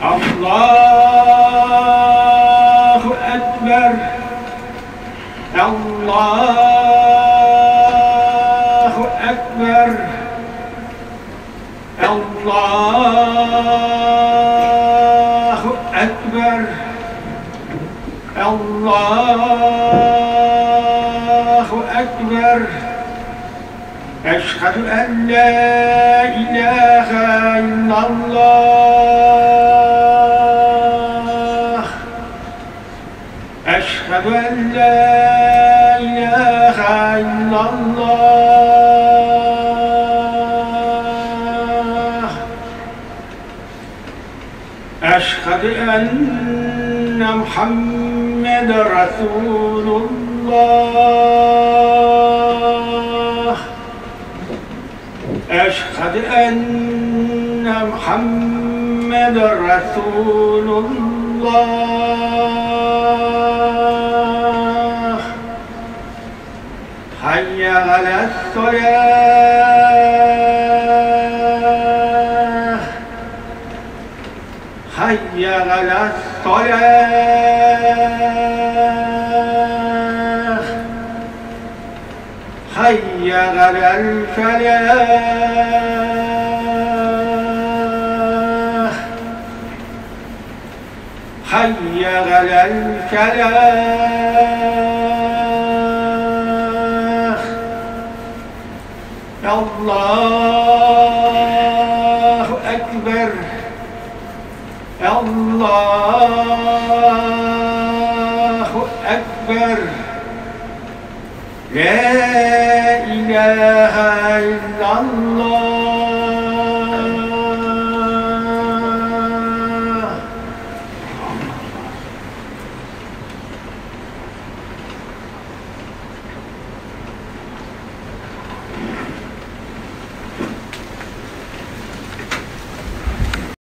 الله أكبر. الله أكبر. الله أكبر. الله أكبر. أشهد أن لا إله إلا الله. أشهد أن لا إله إلا الله. أشهد أن محمد رسول الله. أشهد أن محمد رسول الله. حي على الصلاة. حي على الصلاة. حي على الفلاح. حي على الفلاح. الله أكبر. الله أكبر. لا إله إلا الله.